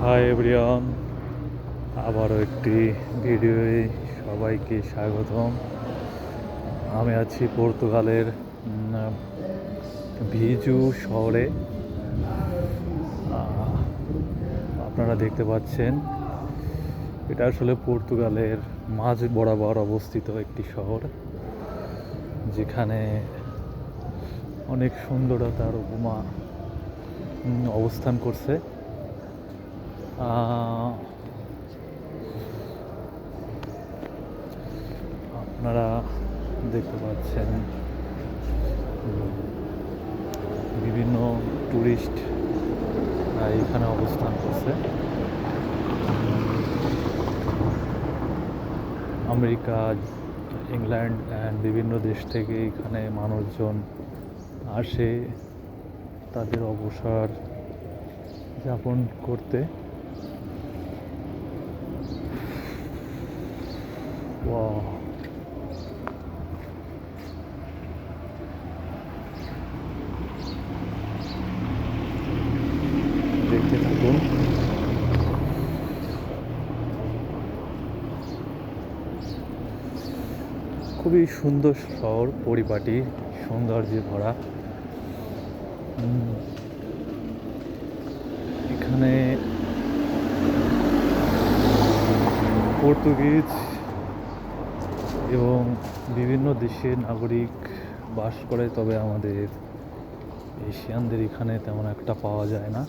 Hi everyone, আবারও একটি ভিডিওয়ে সবাইকে স্বাগতম। আমি আছি পর্তুগালের ভিজু শহরে। আপনারা দেখতে পাচ্ছেন এটা আসলে পর্তুগালের মাঝ বরাবর অবস্থিত একটি শহর, যেখানে অনেক সুন্দরতার উপমা অবস্থান করছে। আপনারা দেখতে পাচ্ছেন বিভিন্ন ট্যুরিস্ট এখানে অবস্থান করছে। আমেরিকা, ইংল্যান্ড অ্যান্ড বিভিন্ন দেশ থেকে এখানে মানুষজন আসে তাদের অবসর যাপন করতে। দেখতে থাকুন। খুবই সুন্দর শহর, পরিপাটি, সৌন্দর্যে ভরা। এখানে পর্তুগিজ এবং বিভিন্ন দেশের নাগরিক বাস করে, তবে আমাদের এশিয়ানদের এখানে তেমন একটা পাওয়া যায় না।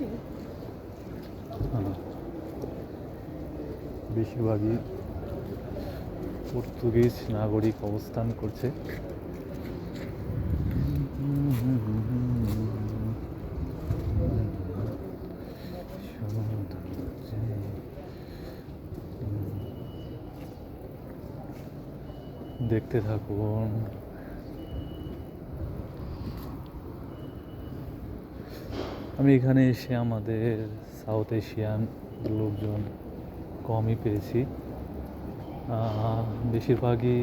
বেশিরভাগই পর্তুগিজ নাগরিক অবস্থান করছে। দেখতে থাকুন। আমি এখানে এসে আমাদের সাউথ এশিয়ান লোকজন কমই পেয়েছি। বেশিরভাগই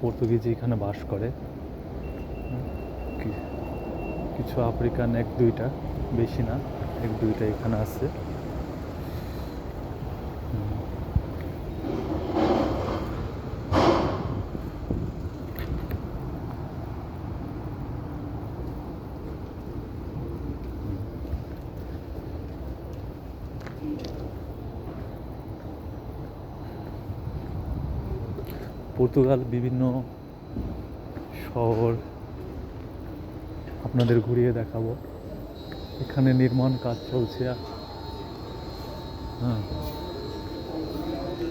পর্তুগিজ এখানে বাস করে। কিছু আফ্রিকান এক দুইটা, বেশি না, এক দুইটা এখানে আছে। পর্তুগাল বিভিন্ন শহর আপনাদের ঘুরিয়ে দেখাবো। এখানে নির্মাণ কাজ চলছে।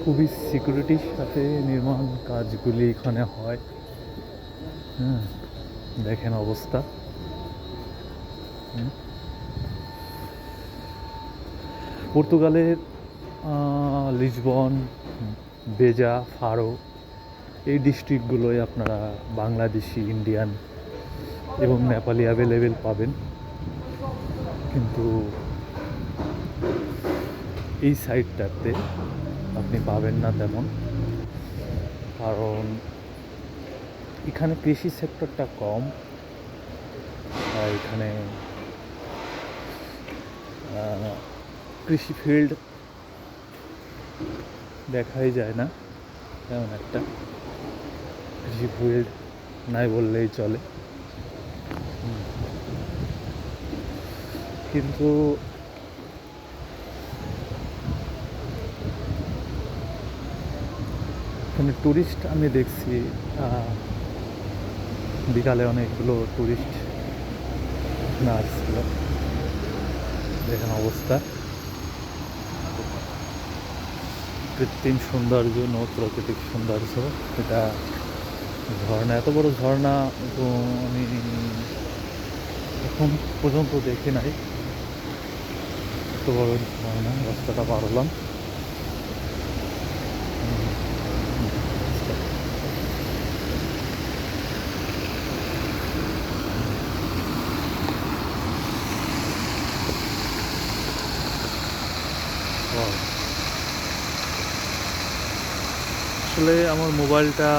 খুবই সিকিউরিটির সাথে নির্মাণ কাজগুলি এখানে হয়। দেখেন অবস্থা। পর্তুগালের লিসবন, বেজা, ফারো এই ডিস্ট্রিক্টগুলোয় আপনারা বাংলাদেশি, ইন্ডিয়ান এবং নেপালি অ্যাভেলেবেল পাবেন, কিন্তু এই সাইডটাতে আপনি পাবেন না তেমন, কারণ এখানে কৃষি সেক্টরটা কম। এখানে কৃষি ফিল্ড দেখাই যায় না তেমন একটা। কৃষি ফিল্ড নাই বললেই চলে। কিন্তু এখানে ট্যুরিস্ট আমি দেখছি, বিকালে অনেকগুলো ট্যুরিস্ট না আসছিল। দেখেন অবস্থা। কৃত্রিম সৌন্দর্য, প্রাকৃতিক সৌন্দর্য, এটা ঝর্ণা, এত বড় ঝর্ণা তো আমি এখন পর্যন্ত দেখি নাই। এত বড় ঝর্ণা। রাস্তাটা পার হলাম। আসলে আমার মোবাইলটা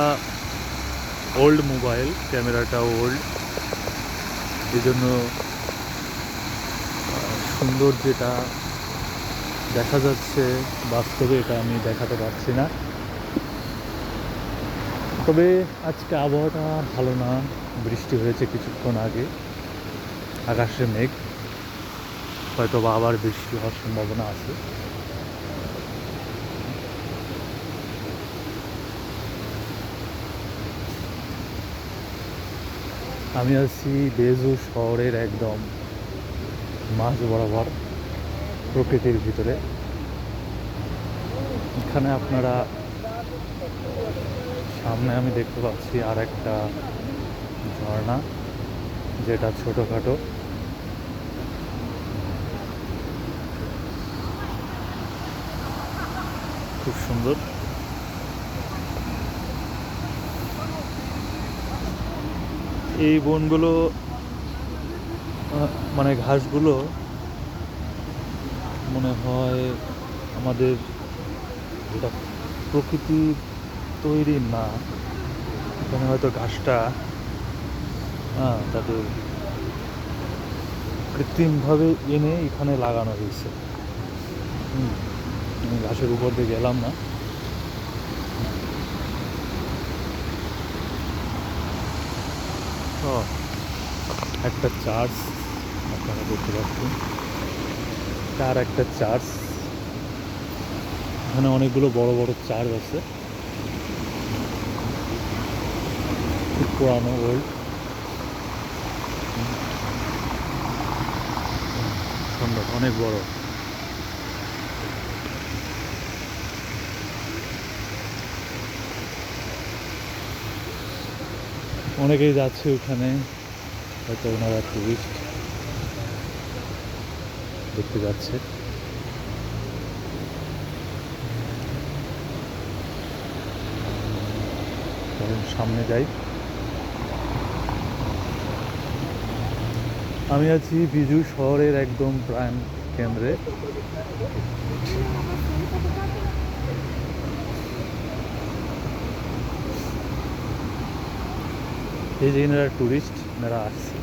ওল্ড মোবাইল, ক্যামেরাটা ওল্ড, এই জন্য সুন্দর যেটা দেখা যাচ্ছে বাস্তবে এটা আমি দেখাতে পারছি না। তবে আজকে আবহাওয়াটা ভালো না, বৃষ্টি হয়েছে কিছুক্ষণ আগে, আকাশে মেঘ, হয়তো বা আবার বৃষ্টি হওয়ার সম্ভাবনা আছে। আমি আছি বেজু শহরের একদম মাঝ বরাবর প্রকৃতির ভিতরে। এখানে আপনারা সামনে আমি দেখতে পাচ্ছি আর একটা ঝর্ণা, যেটা ছোটোখাটো। খুব সুন্দর। এই বনগুলো মানে ঘাসগুলো মনে হয় আমাদের যেটা প্রকৃতির তৈরি না, এখানে হয়তো ঘাসটা তাদের কৃত্রিমভাবে এনে এখানে লাগানো হয়েছে। আমি ঘাসের উপর দিয়ে গেলাম না। একটা চার্চ আপনারা দেখতে পাচ্ছেন, তার একটা চার্চ। এখানে অনেকগুলো বড় বড় চার্চ আছে, খুব পুরানো, ওল্ড, সুন্দর, অনেক বড়। অনেকেই যাচ্ছে ওখানে, হয়তো ওনারা টুরিস্ট দেখতে যাচ্ছে। সামনে যাই। আমি আছি বিজু শহরের একদম প্রাণ কেন্দ্রে। এই যে এনারা টুরিস্ট, এনারা আসছে।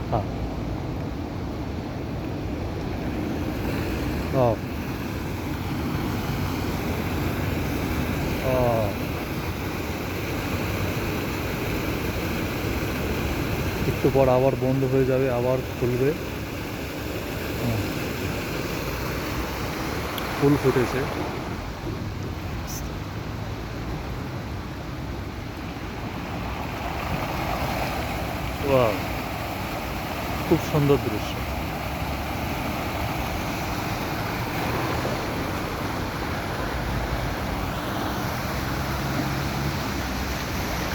হ্যাঁ, একটু পর আবার বন্ধ হয়ে যাবে, আবার খুলবে। ফুল ফুটেছে। খুব সুন্দর দৃশ্য।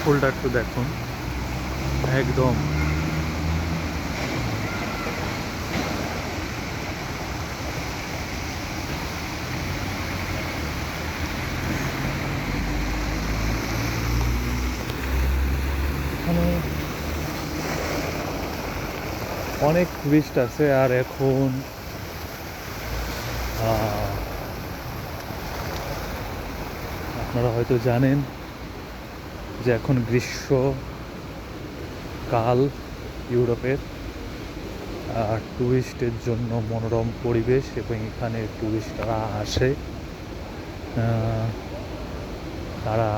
ফুলটা একটু দেখুন, একদম এখানে অনেক টুরিস্ট আছে। আর এখন আপনারা হয়তো জানেন যে এখন গ্রীষ্মকাল ইউরোপের, টুরিস্টের জন্য মনোরম পরিবেশ, এবং এখানে টুরিস্টরা আসে, তারা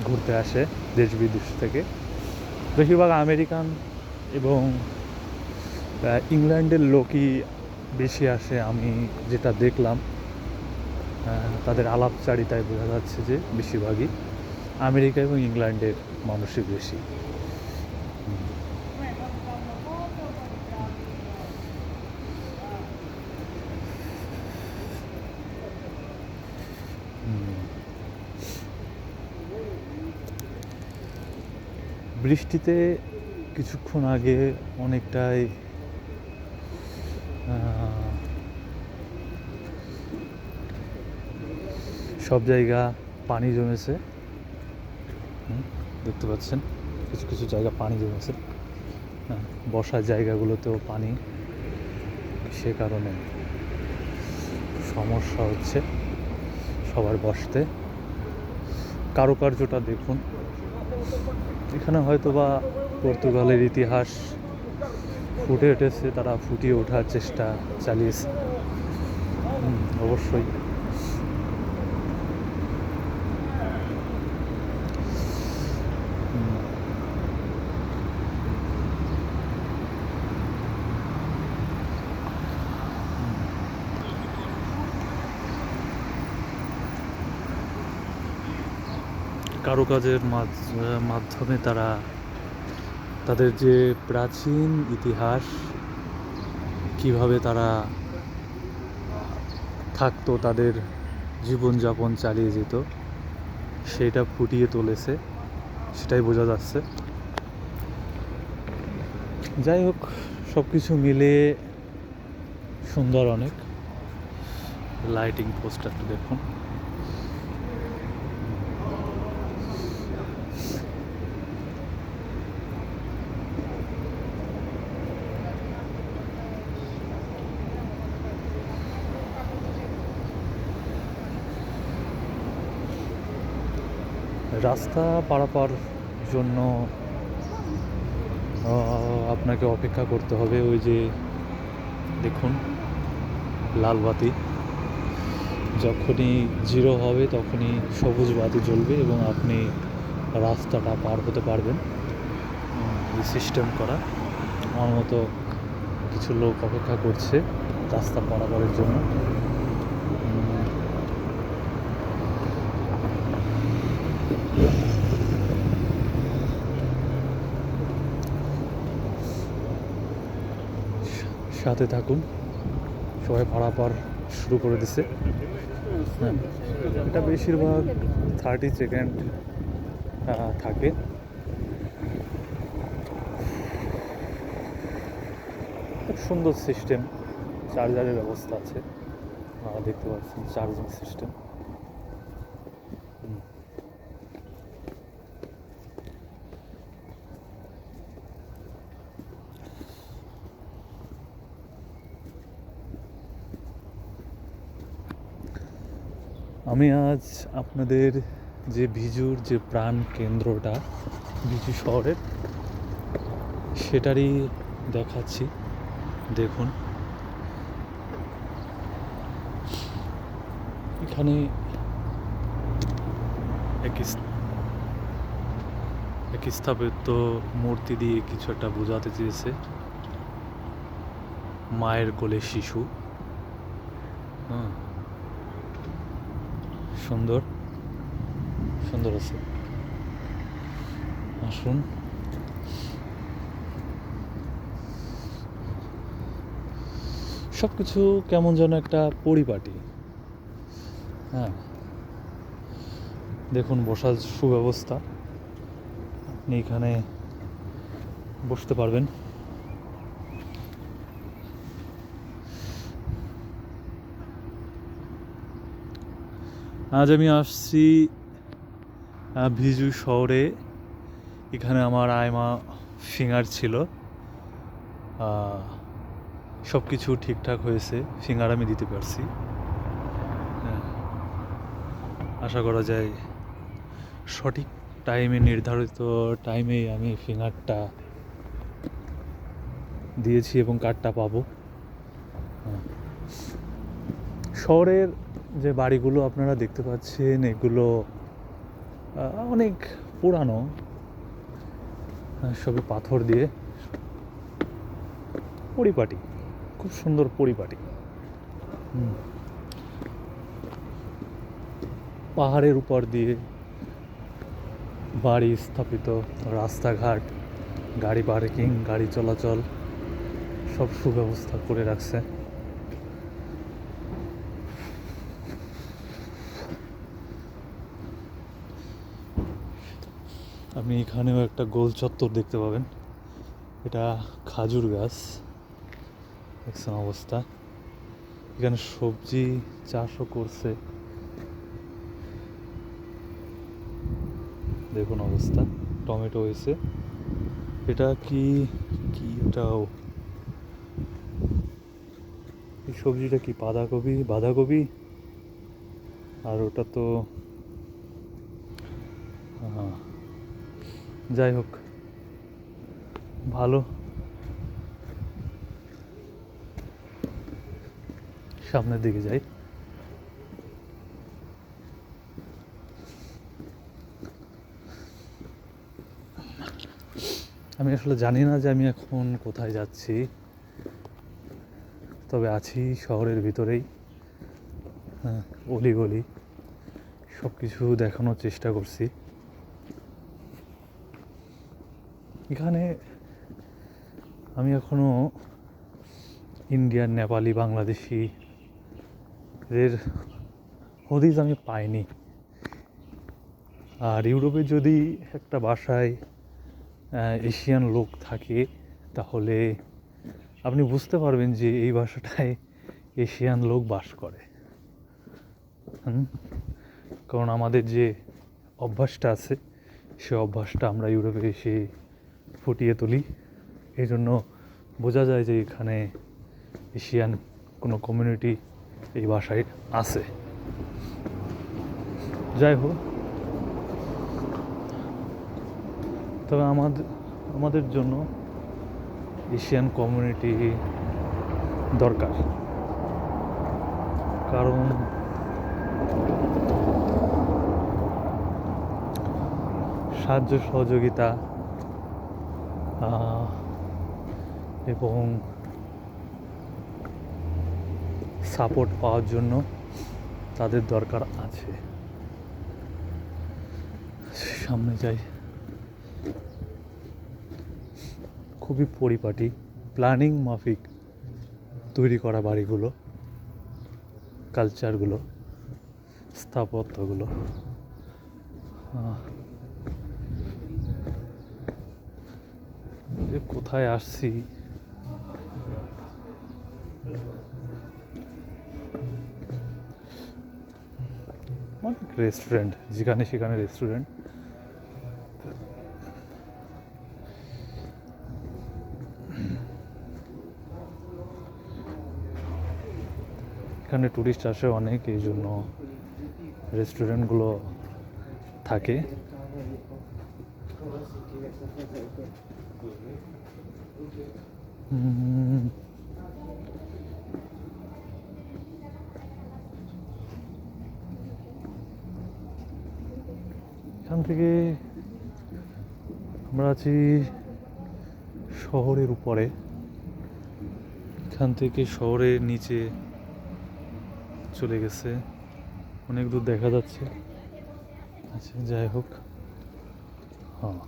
ঘুরতে আসে দেশ বিদেশ থেকে। বেশিরভাগ আমেরিকান এবং ইংল্যান্ডের লোকই বেশি আসে। আমি যেটা দেখলাম, তাদের আলাপচারিতায় বোঝা যাচ্ছে যে বেশিরভাগই আমেরিকা এবং ইংল্যান্ডের মানুষই বেশি। বৃষ্টিতে কিছুক্ষণ আগে অনেকটাই সব জায়গা পানি জমেছে, দেখতে পাচ্ছেন কিছু কিছু জায়গা পানি জমেছে। বসার জায়গাগুলোতেও পানি, সে কারণে সমস্যা হচ্ছে সবার বসতে। কারুকার্যটা দেখুন, এখানে হয়তো বা পর্তুগালের ইতিহাস ফুটে উঠেছে, তারা ফুটিয়ে ওঠার চেষ্টা চালিয়েছে। অবশ্যই কারুকাজের মাধ্যমে তারা তাদের যে প্রাচীন ইতিহাস, কিভাবে তারা থাকতো, তাদের জীবনযাপন চালিয়ে যেত, সেটা ফুটিয়ে তুলেছে, সেটাই বোঝা যাচ্ছে। যাই হোক, সব কিছু মিলে সুন্দর অনেক। লাইটিং পোস্টারটা দেখুন। রাস্তা পারাপার জন্য আপনাকে অপেক্ষা করতে হবে। ওই যে দেখুন লাল বাতি, যখনই 0 হবে তখনই সবুজ বাতি জ্বলবে এবং আপনি রাস্তাটা পার হতে পারবেন। এই সিস্টেম করা। আমার মতো কিছু লোক অপেক্ষা করছে রাস্তা পারাপারের জন্য। সাথে থাকুন, সবাই পারাপার শুরু করে দিছে। হ্যাঁ, এটা বেশিরভাগ 30 সেকেন্ড থাকে। খুব সুন্দর সিস্টেম, চার্জারের ব্যবস্থা আছে, দেখতে পাচ্ছেন চার্জিং সিস্টেম। আমি আজ আপনাদের যে ভিজুর যে প্রাণ কেন্দ্রটা ভিজু শহরের, সেটারই দেখাচ্ছি। দেখুন, এখানে এক স্থাপিত মূর্তি দিয়ে কিছু একটা বোঝাতে চেয়েছে। মায়ের কোলে শিশু। সুন্দর সুন্দর আছে। আসুন, সব কিছু কেমন যেন একটা পরিপাটি। হ্যাঁ, দেখুন বসার সুব্যবস্থা, আপনি এখানে বসতে পারবেন। আজ আমি আসছি ভিজু শহরে। এখানে আমার আইমা ফিঙ্গার ছিল, সব কিছু ঠিকঠাক হয়েছে, ফিঙ্গার আমি দিতে পারছি। আশা করা যায় সঠিক টাইমে, নির্ধারিত টাইমেই আমি ফিঙ্গারটা দিয়েছি এবং কার্ডটা পাবো। শহরের যে বাড়িগুলো আপনারা দেখতে পাচ্ছেন, এগুলো অনেক পুরানো, সবে পাথর দিয়ে পরিপাটি, খুব সুন্দর পরিপাটি। পাহাড়ের উপর দিয়ে বাড়ি স্থাপিত, রাস্তাঘাট, গাড়ি পার্কিং, গাড়ি চলাচল সব সুব্যবস্থা করে রাখছে। আপনি এখানেও একটা গোল চত্বর দেখতে পাবেন। এটা খাজুর গাছ, দেখছেন অবস্থা। এখানে সবজি চাষও করছে, দেখুন অবস্থা। টমেটো হয়েছে। এটা কি কি এটাও, এই সবজিটা কি বাঁধাকপি, আর ওটা তো যাই হোক, ভালো। সামনের দিকে যাই। আমি আসলে জানি না যে আমি এখন কোথায় যাচ্ছি, তবে আছি শহরের ভিতরেই। হ্যাঁ, অলিগলি সব কিছু দেখানোর চেষ্টা করছি। এখানে আমি এখনও ইন্ডিয়ান, নেপালি, বাংলাদেশি এদের হদিস আমি পাইনি। আর ইউরোপে যদি একটা বাসায় এশিয়ান লোক থাকে, তাহলে আপনি বুঝতে পারবেন যে এই বাসাটায় এশিয়ান লোক বাস করে। কারণ আমাদের যে অভ্যাসটা আছে, সে অভ্যাসটা আমরা ইউরোপে এসে ফুটিয়ে তুলি। এই জন্য বোঝা যায় যে এখানে এশিয়ান কোনো কমিউনিটি এই বাসায় আছে। যাই হোক, তবে আমাদের জন্য এশিয়ান কমিউনিটি দরকার, কারণ সাহায্য সহযোগিতা এবং সাপোর্ট পাওয়ার জন্য তাদের দরকার আছে। সামনে যাই। খুবই পরিপাটি, প্ল্যানিং মাফিক তৈরি করা বাড়িগুলো, কালচারগুলো, স্থাপত্যগুলো। কোথায় আসছি, অনেক রেস্টুরেন্ট, যেখানে সেখানে রেস্টুরেন্ট। এখানে টুরিস্ট আসে অনেক, এই জন্য রেস্টুরেন্টগুলো থাকে। এখান থেকে আমরা আছি শহরের উপরে, এখান থেকে শহরের নিচে চলে গেছে, অনেক দূর দেখা যাচ্ছে। আচ্ছা, যাই হোক। হ্যাঁ,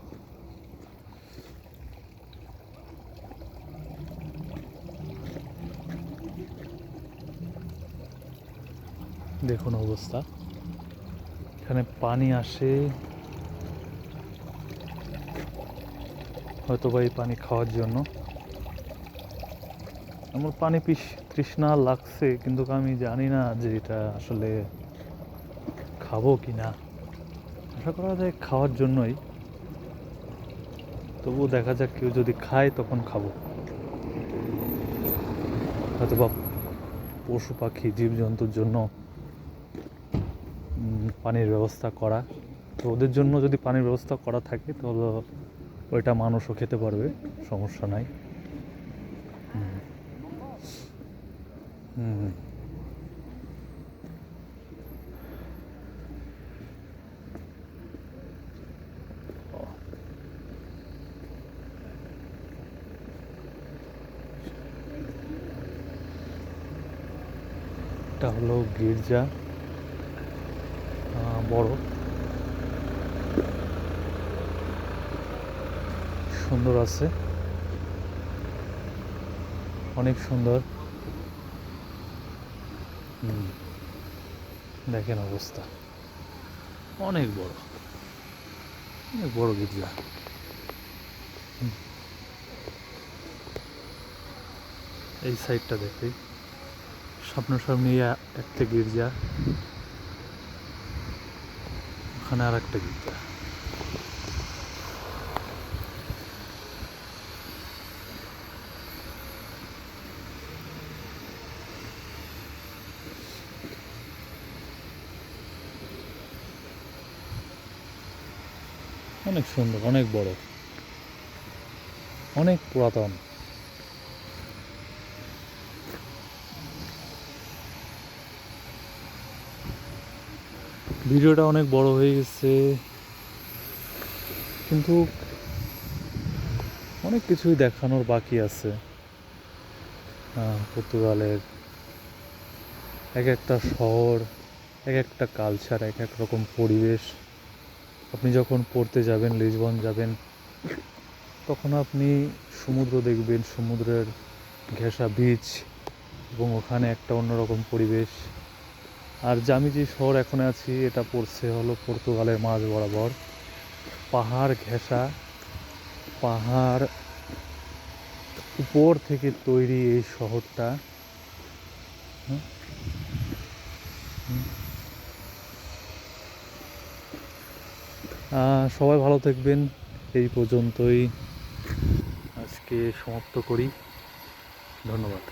দেখুন অবস্থা। এখানে পানি আসে, হয়তো বা এই পানি খাওয়ার জন্য। আমার পানি তৃষ্ণা লাগছে, কিন্তু আমি জানি না যে এটা আসলে খাবো কি না। আশা করা যায় খাওয়ার জন্যই, তবুও দেখা যাক, কেউ যদি খায় তখন খাবো। হয়তো বা পশু পাখি জীবজন্তুর জন্য পানির ব্যবস্থা করা, তো ওদের জন্য যদি পানির ব্যবস্থা করা থাকে তাহলে ওইটা মানুষও খেতে পারবে, সমস্যা নাই। এটা হলো গির্জা, বড়, সুন্দর আছে, অনেক সুন্দর। দেখেন অবস্থা, অনেক বড়, অনেক বড় গির্জা। এই সাইডটা দেখে সামনাসামনি একটা গির্জা, ওখানে আর একটা গির্জা। অনেক সুন্দর, অনেক বড়, অনেক পুরাতন। ভিডিওটা অনেক বড় হয়ে গেছে, কিন্তু অনেক কিছুই দেখানোর বাকি আছে। পর্তুগালের এক একটা শহর, এক একটা কালচার, এক এক রকম পরিবেশ। আপনি যখন পড়তে যাবেন, লিসবন যাবেন, তখন আপনি সমুদ্র দেখবেন, সমুদ্রের ঘেঁষা বিচ, এবং ওখানে একটা অন্যরকম পরিবেশ। আর যে আমি যে শহর এখন আছি, এটা পড়ছে হলো পর্তুগালের মাঝ বরাবর, পাহাড় ঘেঁষা, পাহাড় উপর থেকে তৈরি এই শহরটা। হুম, হুম। সবাই ভালো থাকবেন। এই পর্যন্তই আজকে সমাপ্ত করি। ধন্যবাদ।